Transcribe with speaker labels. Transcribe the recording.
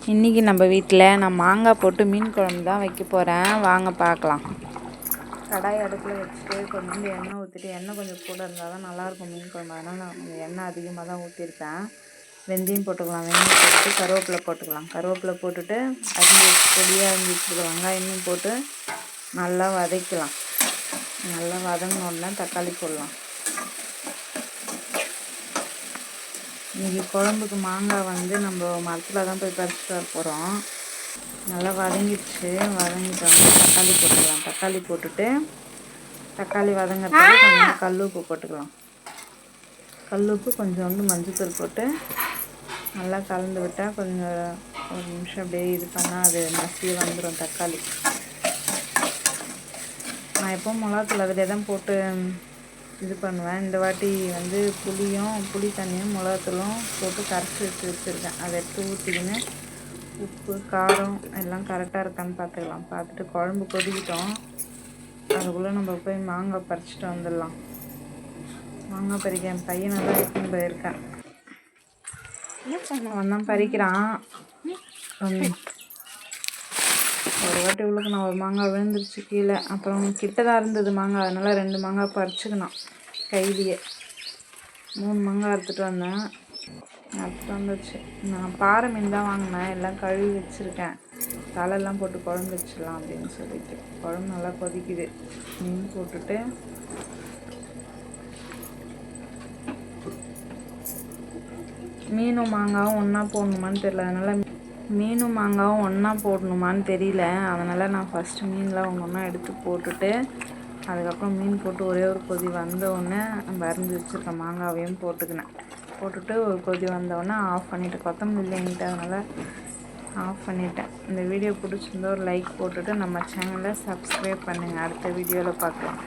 Speaker 1: இன்றைக்கி நம்ம வீட்டில் நான் மாங்காய் போட்டு மீன் குழம்பு தான் வைக்க போகிறேன். வாங்க பார்க்கலாம். கடாய் அடுப்பில் வச்சுட்டு கொஞ்சோண்டு எண்ணெய் ஊற்றிட்டு, எண்ணெய் கொஞ்சம் கூட இருந்தால் தான் நல்லாயிருக்கும் மீன் குழம்பு. அதனால் நான் கொஞ்சம் எண்ணெய் அதிகமாக தான் ஊற்றிருப்பேன். வெந்தயம் போட்டுக்கலாம். வெந்தயம் போட்டுட்டு கருவேப்பிலை போட்டுக்கலாம். கருவேப்பிலை போட்டுட்டு பொடியாக அரிஞ்சு வச்சுருக்க வெங்காயமும் போட்டு நல்லா வதக்கலாம். நல்லா வதங்கின உடனே தக்காளி போடலாம். இன்றைக்கி குழம்புக்கு மாங்காய் நம்ம மரத்தில் தான் போய் பறிச்சுட்டு வர போகிறோம். நல்லா வதங்கிடுச்சு. வதங்கிட்டோம்னா தக்காளி போட்டுக்கலாம். தக்காளி போட்டுட்டு தக்காளி வதங்கிறதுக்கு கொஞ்சம் கல் உப்பு போட்டுக்கலாம். கல் உப்பு கொஞ்சோண்டு மஞ்சத்தூள் போட்டு நல்லா கலந்து விட்டால் கொஞ்சம் ஒரு நிமிஷம் அப்படியே இது பண்ணால் அது மசிய வந்துடும் தக்காளி. நான் எப்போ மிளகாத்தூள் அதிலே தான் போட்டு இது பண்ணுவேன். இந்த வாட்டி புளி தண்ணியும் மிளகாத்தூளும் போட்டு கரைச்சி வச்சுருக்கேன். அதை எடுத்து ஊற்றிக்கின்னு உப்பு காரம் எல்லாம் கரெக்டாக இருக்கான்னு பார்த்துக்கலாம். பார்த்துட்டு குழம்பு கொதிக்கிட்டோம். அதுக்குள்ளே நம்ம போய் மாங்காய் பறிச்சுட்டு வந்துடலாம். மாங்காய் பறிக்க என் பையனை தான் எடுத்துன்னு போயிருக்கேன். அவன் தான் பறிக்கிறான். ஒரு வாட்டி உள்ளுக்கு நான் ஒரு மாங்காய் விழுந்துருச்சு கீழே. அப்புறம் கிட்ட தான் இருந்தது மாங்காய், அதனால் 2 மாங்காய் பறிச்சுக்கணும். கையிலேயே 3 மாங்காய் அறுத்துட்டு வந்தேன். அறுத்துட்டு வந்துச்சு. நான் பாறை மீன் தான் வாங்கினேன். எல்லாம் கழுவி வச்சுருக்கேன். தலையெல்லாம் போட்டு குழம்பு வச்சிடலாம் அப்படின்னு சொல்லிட்டு. குழம்பு நல்லா கொதிக்குது. மீன் போட்டுட்டு மீனும் மாங்காவும் ஒன்றா போடணுமான்னு தெரியல. அதனால் மீனும் மாங்காவும் ஒன்றா போடணுமான்னு தெரியல. அதனால் நான் ஃபஸ்ட்டு மீன்லாம் ஒன்றா எடுத்து போட்டுட்டு அதுக்கப்புறம் மீன் போட்டு ஒரே ஒரு கொதி வந்தோடனே நம்ம அரிஞ்சு வச்சுருக்க மாங்காவையும் போட்டுட்டு ஒரு கொதி வந்தோடனே ஆஃப் பண்ணிவிட்டு, கொத்தமல்லி இல்லைன்ட்டு அதனால் ஆஃப் பண்ணிட்டேன். இந்த வீடியோ பிடிச்சிருந்தா ஒரு லைக் போட்டுட்டு நம்ம சேனலை சப்ஸ்கிரைப் பண்ணுங்கள். அடுத்த வீடியோவில் பார்க்கலாம்.